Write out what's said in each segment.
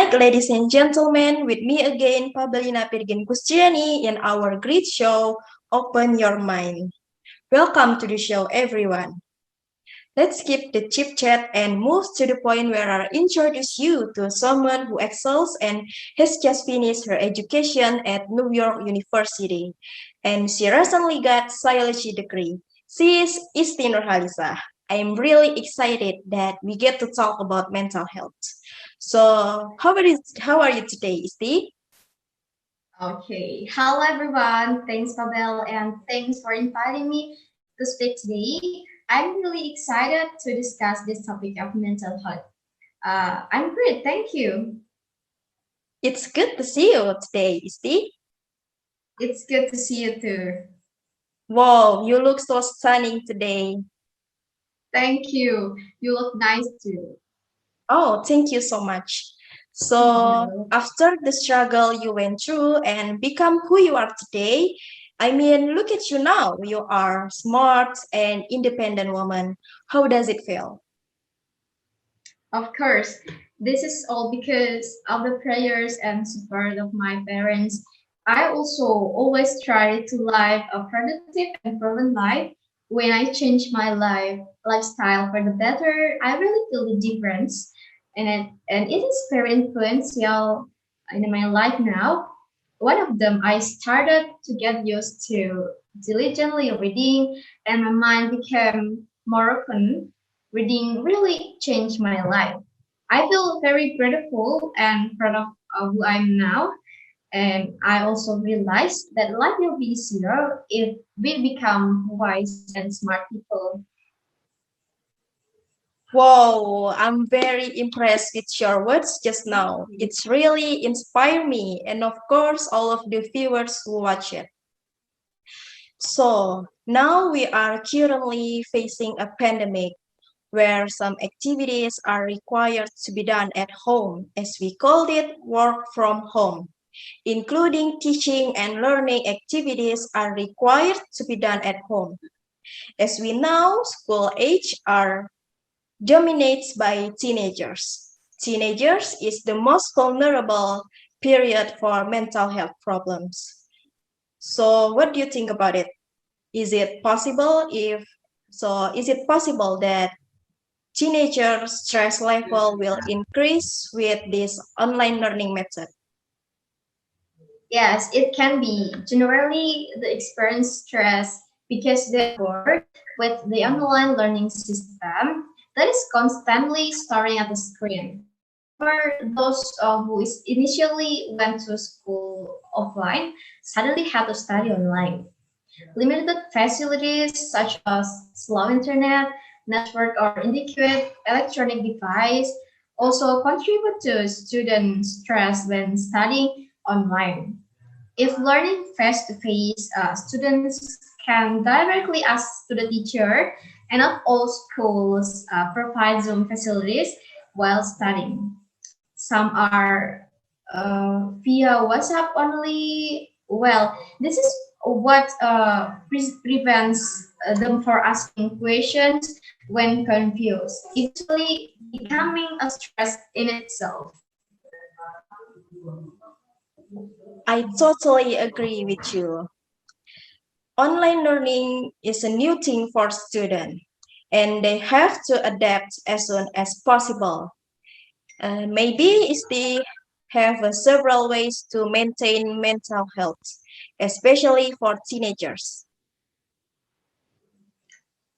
back, ladies and gentlemen, with me again, Pabelina Gustriani, in our great show, Open Your Mind. Welcome to the show, everyone. Let's skip the chit chat and move to the point where I introduce you to someone who excels and has just finished her education at New York University. And she recently got psychology degree. She is Istri Nurhalisah. I am really excited that we get to talk about mental health. So, how are you today, Isti? Okay. Hello, everyone. Thanks, Pabel, and thanks for inviting me to speak today. I'm really excited to discuss this topic of mental health. I'm great. Thank you. It's good to see you today, Isti. It's good to see you too. Wow, you look so stunning today. Thank you. You look nice too. Oh, thank you so much. So, after the struggle you went through and become who you are today, I mean, look at you now. You are smart and independent woman. How does it feel? Of course, this is all because of the prayers and support of my parents. I also always try to live a productive and proven life. When I change my lifestyle for the better, I really feel the difference, and it is very influential in my life now. One of them, I started to get used to diligently reading, and my mind became more open. Reading really changed my life. I feel very grateful and proud of who I am now. And I also realized that life will be easier if we become wise and smart people. Whoa, I'm very impressed with your words just now. It's really inspired me and of course all of the viewers who watch it. So now we are currently facing a pandemic where some activities are required to be done at home, as we called it work from home, including teaching and learning activities are required to be done at home. As we know, school age are dominates by teenagers. Teenagers is the most vulnerable period for mental health problems. So what do you think about it? Is it possible is it possible that teenager stress level will increase with this online learning method? Yes, it can be. Generally, the experience stress because they're bored with the online learning system that is constantly staring at the screen. However, those who initially went to school offline suddenly have to study online. Limited facilities such as slow internet, network, or inadequate electronic device also contribute to student stress when studying online. If learning face to face, students can directly ask to the teacher, and not all schools provide Zoom facilities while studying. Some are via WhatsApp only. Well, this is what prevents them for asking questions when confused, eventually becoming a stress in itself. I totally agree with you. Online learning is a new thing for students and they have to adapt as soon as possible. Maybe is they have several ways to maintain mental health, especially for teenagers.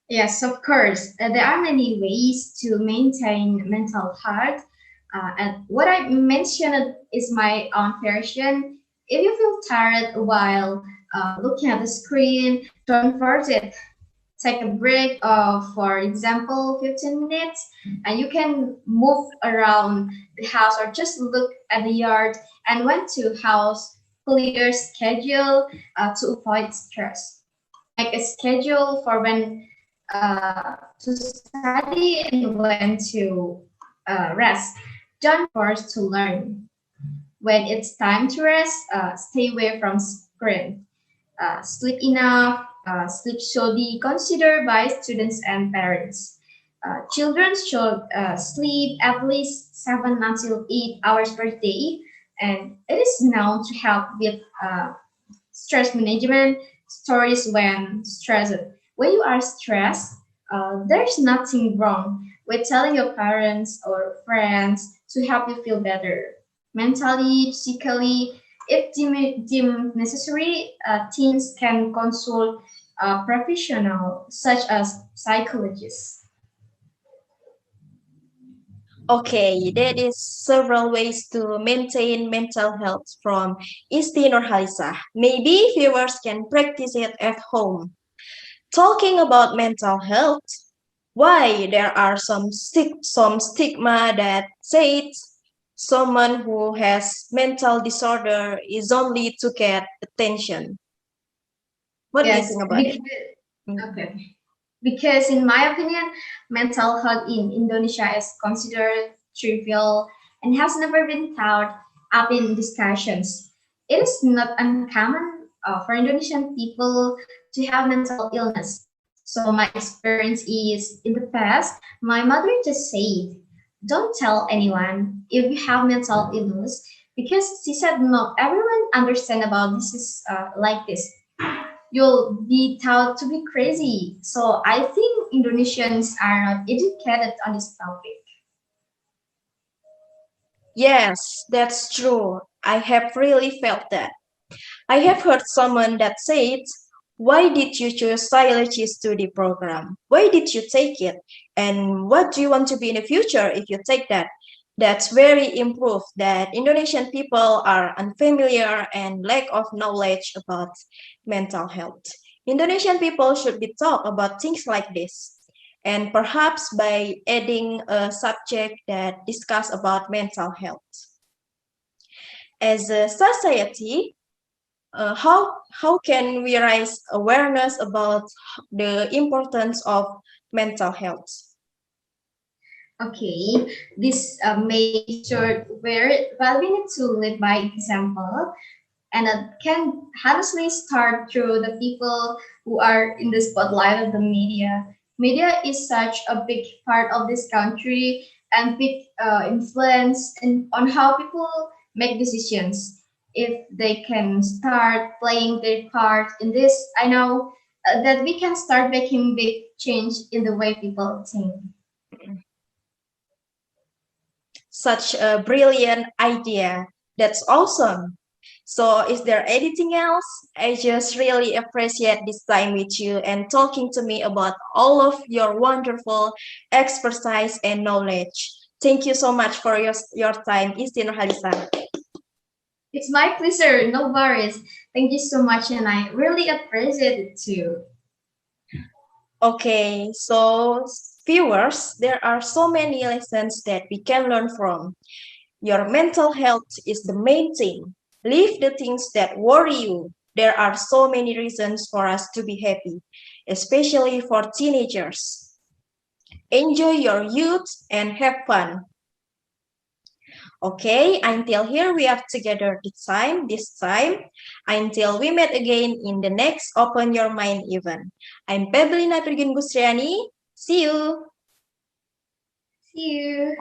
Yes, of course. There are many ways to maintain mental health. And what I mentioned is my own version. If you feel tired while looking at the screen, don't force it. Take a break of, for example, 15 minutes, and you can move around the house or just look at the yard and went to house clear schedule to avoid stress. Make a schedule for when to study and when to rest. Don't force to learn. When it's time to rest, stay away from screen. Sleep enough. Sleep should be considered by students and parents. Children should sleep at least 7 until 8 hours per day, and it is known to help with stress management. Stories when stressed. When you are stressed, there's nothing wrong with telling your parents or friends to help you feel better mentally, physically. If deemed necessary, teens can consult a professional such as psychologists. Okay, there is several ways to maintain mental health from Istri Nurhalisah. Maybe viewers can practice it at home. Talking about mental health, why there are some stigma that says someone who has mental disorder is only to get attention. What do you Yes, think about it? Mm. okay. Because in my opinion, mental health in Indonesia is considered trivial and has never been thought up in discussions. It is not uncommon for Indonesian people to have mental illness. So my experience is in the past, my mother just said, "Don't tell anyone if you have mental illness," because she said not everyone understand about this is like this, you'll be thought to be crazy. So I think Indonesians are not educated on this topic. Yes, that's true. I have really felt that. I have heard someone that said, why did you choose psychology study program? Why did you take it? And what do you want to be in the future if you take that? That's very improved that Indonesian people are unfamiliar and lack of knowledge about mental health. Indonesian people should be taught about things like this. And perhaps by adding a subject that discuss about mental health. As a society, how can we raise awareness about the importance of mental health? Okay, this may short where well we need to live by example, and it can honestly start through the people who are in the spotlight of the media. Media is such a big part of this country and big influence on how people make decisions. If they can start playing their part in this, I know that we can start making big change in the way people think. Such a brilliant idea. That's awesome. So, is there anything else? I just really appreciate this time with you and talking to me about all of your wonderful expertise and knowledge. Thank you so much for your time, Istri Nurhalisah. It's my pleasure. No worries. Thank you so much, and I really appreciate it too. Okay, so viewers, there are so many lessons that we can learn from. Your mental health is the main thing. Leave the things that worry you. There are so many reasons for us to be happy, especially for teenagers. Enjoy your youth and have fun. Okay, until here we are together this time, until we meet again in the next Open Your Mind event. I'm Pabelina Gustriani. See you. See you.